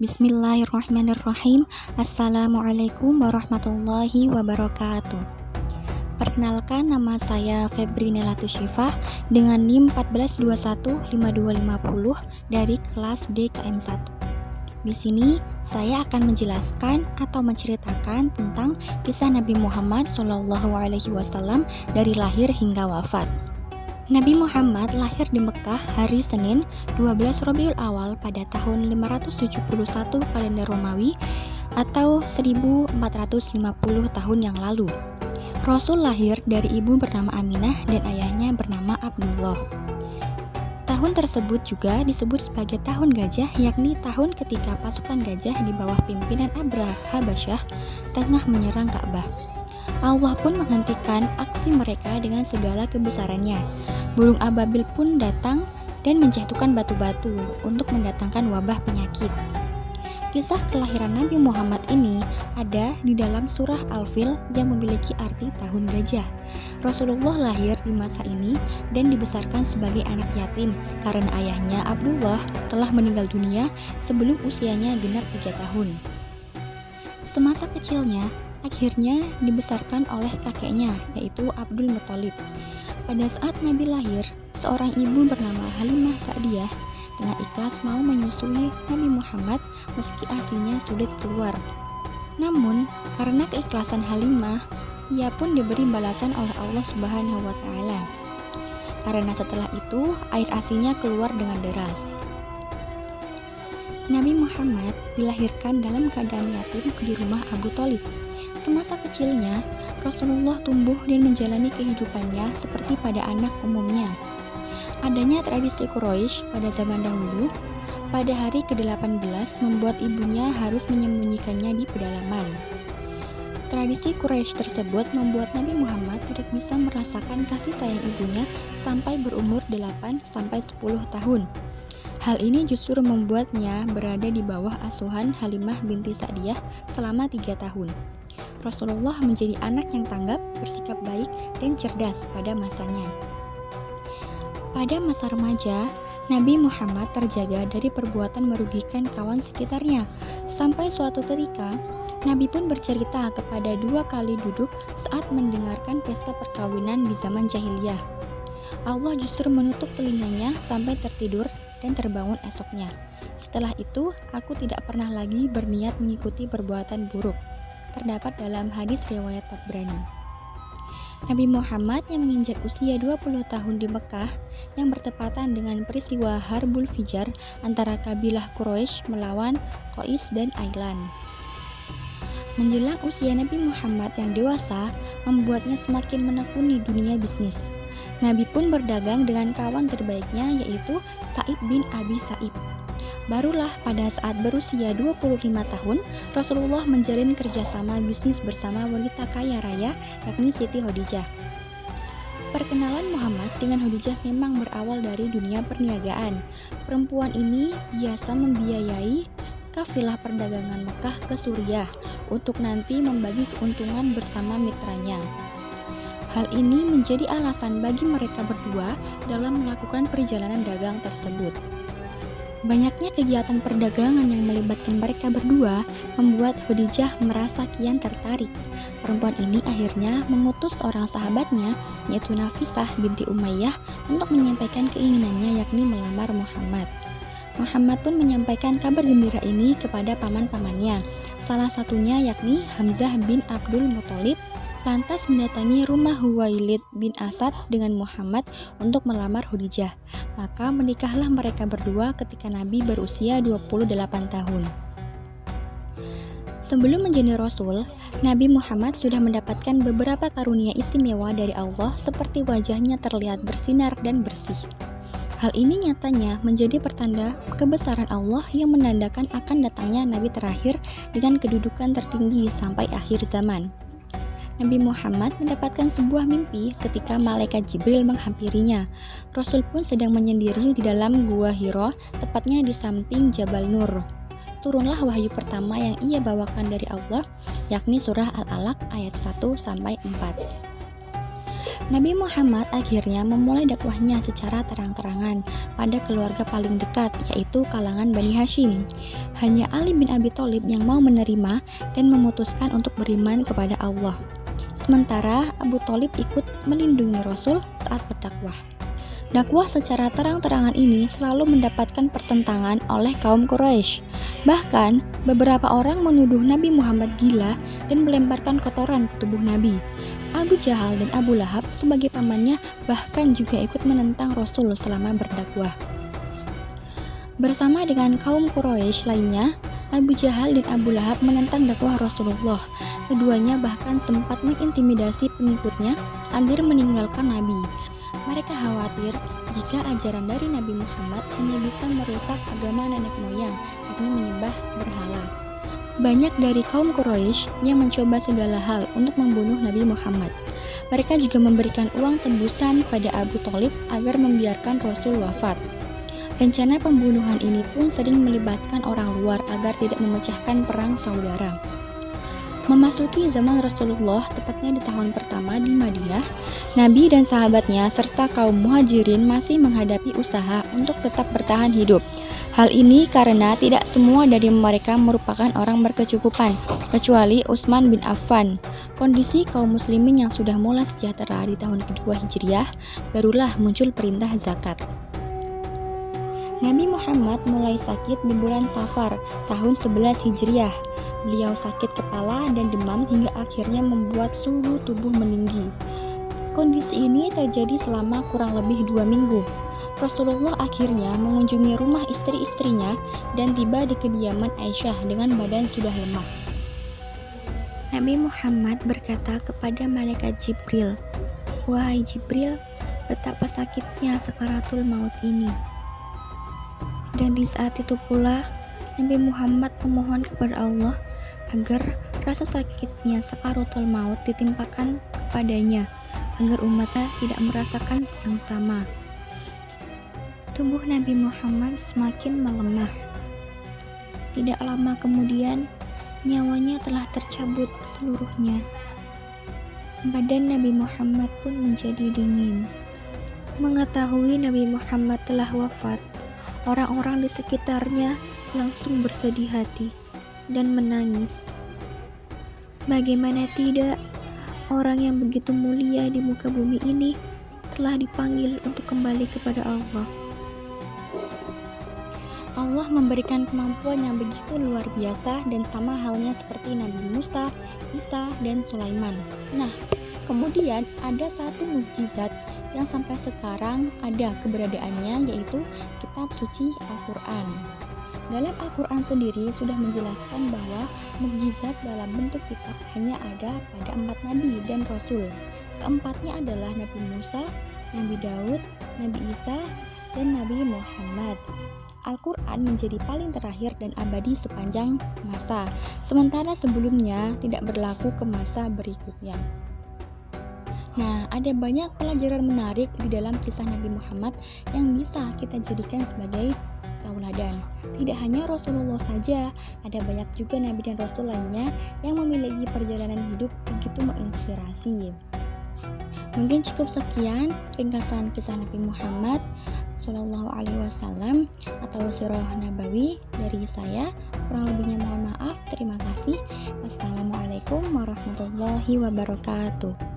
Bismillahirrahmanirrahim. Assalamualaikum warahmatullahi wabarakatuh. Perkenalkan, nama saya Febri Nelatu Syifah dengan NIM 142152550 dari kelas DKM1. Di sini saya akan menjelaskan atau menceritakan tentang kisah Nabi Muhammad SAW dari lahir hingga wafat. Nabi Muhammad lahir di Mekah hari Senin 12 Rabiul Awal pada tahun 571 kalender Romawi atau 1450 tahun yang lalu. Rasul lahir dari ibu bernama Aminah dan ayahnya bernama Abdullah. Tahun tersebut juga disebut sebagai tahun gajah, yakni tahun ketika pasukan gajah di bawah pimpinan Abraha Habasyah tengah menyerang Ka'bah. Allah pun menghentikan aksi mereka dengan segala kebesarannya. Burung ababil pun datang dan menjatuhkan batu-batu untuk mendatangkan wabah penyakit. Kisah kelahiran Nabi Muhammad ini ada di dalam surah Al-Fil yang memiliki arti tahun gajah. Rasulullah lahir di masa ini dan dibesarkan sebagai anak yatim karena ayahnya Abdullah telah meninggal dunia sebelum usianya genap 3 tahun. Semasa kecilnya, akhirnya dibesarkan oleh kakeknya, yaitu Abdul Muthalib. Pada saat Nabi lahir, seorang ibu bernama Halimah Sa'diyah dengan ikhlas mau menyusui Nabi Muhammad meski ASINya sulit keluar. Namun, karena keikhlasan Halimah, ia pun diberi balasan oleh Allah Subhanahu wa Ta'ala. Karena setelah itu, air ASINya keluar dengan deras. Nabi Muhammad dilahirkan dalam keadaan yatim di rumah Abu Thalib. Semasa kecilnya, Rasulullah tumbuh dan menjalani kehidupannya seperti pada anak umumnya. Adanya tradisi Quraisy pada zaman dahulu, pada hari ke-18 membuat ibunya harus menyembunyikannya di pedalaman. Tradisi Quraisy tersebut membuat Nabi Muhammad tidak bisa merasakan kasih sayang ibunya sampai berumur 8-10 tahun. Hal ini justru membuatnya berada di bawah asuhan Halimah binti Sa'diyah selama 3 tahun. Rasulullah menjadi anak yang tanggap, bersikap baik, dan cerdas pada masanya. Pada masa remaja, Nabi Muhammad terjaga dari perbuatan merugikan kawan sekitarnya. Sampai suatu ketika, Nabi pun bercerita kepada 2 kali duduk saat mendengarkan pesta perkawinan di zaman jahiliyah. Allah justru menutup telinganya sampai tertidur dan terbangun esoknya. Setelah itu, aku tidak pernah lagi berniat mengikuti perbuatan buruk. Terdapat dalam hadis riwayat Tabrani. Nabi Muhammad yang menginjak usia 20 tahun di Mekah yang bertepatan dengan peristiwa Harbul Fijar antara kabilah Quraisy melawan Qais dan Ailan. Menjelang usia Nabi Muhammad yang dewasa membuatnya semakin menekuni dunia bisnis. Nabi pun berdagang dengan kawan terbaiknya yaitu Sa'id bin Abi Sa'ib. Barulah pada saat berusia 25 tahun, Rasulullah menjalin kerjasama bisnis bersama wanita kaya raya, yakni Siti Khadijah. Perkenalan Muhammad dengan Khadijah memang berawal dari dunia perniagaan. Perempuan ini biasa membiayai kafilah perdagangan Mekah ke Suriah untuk nanti membagi keuntungan bersama mitranya. Hal ini menjadi alasan bagi mereka berdua dalam melakukan perjalanan dagang tersebut. Banyaknya kegiatan perdagangan yang melibatkan mereka berdua membuat Khadijah merasa kian tertarik. Perempuan ini akhirnya mengutus seorang sahabatnya, yaitu Nafisah binti Umayyah, untuk menyampaikan keinginannya yakni melamar Muhammad. Muhammad pun menyampaikan kabar gembira ini kepada paman-pamannya, salah satunya yakni Hamzah bin Abdul Muthalib, lantas mendatangi rumah Huwailid bin Asad dengan Muhammad untuk melamar Khadijah. Maka menikahlah mereka berdua ketika Nabi berusia 28 tahun. Sebelum menjadi Rasul, Nabi Muhammad sudah mendapatkan beberapa karunia istimewa dari Allah seperti wajahnya terlihat bersinar dan bersih. Hal ini nyatanya menjadi pertanda kebesaran Allah yang menandakan akan datangnya Nabi terakhir dengan kedudukan tertinggi sampai akhir zaman. Nabi Muhammad mendapatkan sebuah mimpi ketika malaikat Jibril menghampirinya. Rasul pun sedang menyendiri di dalam gua Hira, tepatnya di samping Jabal Nur. Turunlah wahyu pertama yang ia bawakan dari Allah, yakni surah Al-Alaq ayat 1-4. Nabi Muhammad akhirnya memulai dakwahnya secara terang-terangan pada keluarga paling dekat, yaitu kalangan Bani Hashim. Hanya Ali bin Abi Thalib yang mau menerima dan memutuskan untuk beriman kepada Allah. Sementara Abu Thalib ikut melindungi Rasul saat berdakwah. Dakwah secara terang-terangan ini selalu mendapatkan pertentangan oleh kaum Quraisy. Bahkan, beberapa orang menuduh Nabi Muhammad gila dan melemparkan kotoran ke tubuh Nabi. Abu Jahal dan Abu Lahab sebagai pamannya bahkan juga ikut menentang Rasul selama berdakwah. Bersama dengan kaum Quraisy lainnya, Abu Jahal dan Abu Lahab menentang dakwah Rasulullah. Keduanya bahkan sempat mengintimidasi pengikutnya agar meninggalkan Nabi. Mereka khawatir jika ajaran dari Nabi Muhammad hanya bisa merusak agama nenek moyang, yakni menyembah berhala. Banyak dari kaum Quraisy yang mencoba segala hal untuk membunuh Nabi Muhammad. Mereka juga memberikan uang tebusan pada Abu Thalib agar membiarkan Rasul wafat. Rencana pembunuhan ini pun sering melibatkan orang luar agar tidak memecahkan perang saudara. Memasuki zaman Rasulullah, tepatnya di tahun pertama di Madinah, Nabi dan sahabatnya serta kaum muhajirin masih menghadapi usaha untuk tetap bertahan hidup. Hal ini karena tidak semua dari mereka merupakan orang berkecukupan, kecuali Utsman bin Affan. Kondisi kaum muslimin yang sudah mulai sejahtera di tahun kedua Hijriah, barulah muncul perintah zakat. Nabi Muhammad mulai sakit di bulan Safar tahun 11 Hijriah. Beliau sakit kepala dan demam hingga akhirnya membuat suhu tubuh meninggi. Kondisi ini terjadi selama kurang lebih 2 minggu. Rasulullah akhirnya mengunjungi rumah istri-istrinya dan tiba di kediaman Aisyah dengan badan sudah lemah. Nabi Muhammad berkata kepada malaikat Jibril, "Wahai Jibril, betapa sakitnya sakaratul maut ini." Dan di saat itu pula, Nabi Muhammad memohon kepada Allah agar rasa sakitnya sakaratul maut ditimpakan kepadanya, agar umatnya tidak merasakan yang sama. Tubuh Nabi Muhammad semakin melemah. Tidak lama kemudian, nyawanya telah tercabut seluruhnya. Badan Nabi Muhammad pun menjadi dingin. Mengetahui Nabi Muhammad telah wafat, orang-orang di sekitarnya langsung bersedih hati dan menangis. Bagaimana tidak, orang yang begitu mulia di muka bumi ini telah dipanggil untuk kembali kepada Allah. Allah memberikan kemampuan yang begitu luar biasa dan sama halnya seperti Nabi Musa, Isa, dan Sulaiman. Nah, kemudian ada satu mukjizat yang sampai sekarang ada keberadaannya, yaitu kitab suci Al-Quran. Dalam Al-Quran sendiri sudah menjelaskan bahwa mukjizat dalam bentuk kitab hanya ada pada 4 nabi dan rasul. Keempatnya adalah Nabi Musa, Nabi Daud, Nabi Isa, dan Nabi Muhammad. Al-Quran menjadi paling terakhir dan abadi sepanjang masa, sementara sebelumnya tidak berlaku ke masa berikutnya. Nah, ada banyak pelajaran menarik di dalam kisah Nabi Muhammad yang bisa kita jadikan sebagai tauladan. Tidak hanya Rasulullah saja, ada banyak juga Nabi dan Rasul lainnya yang memiliki perjalanan hidup begitu menginspirasi. Mungkin cukup sekian ringkasan kisah Nabi Muhammad Sallallahu Alaihi Wasallam atau Sirah Nabawi dari saya. Kurang lebihnya mohon maaf. Terima kasih. Wassalamualaikum warahmatullahi wabarakatuh.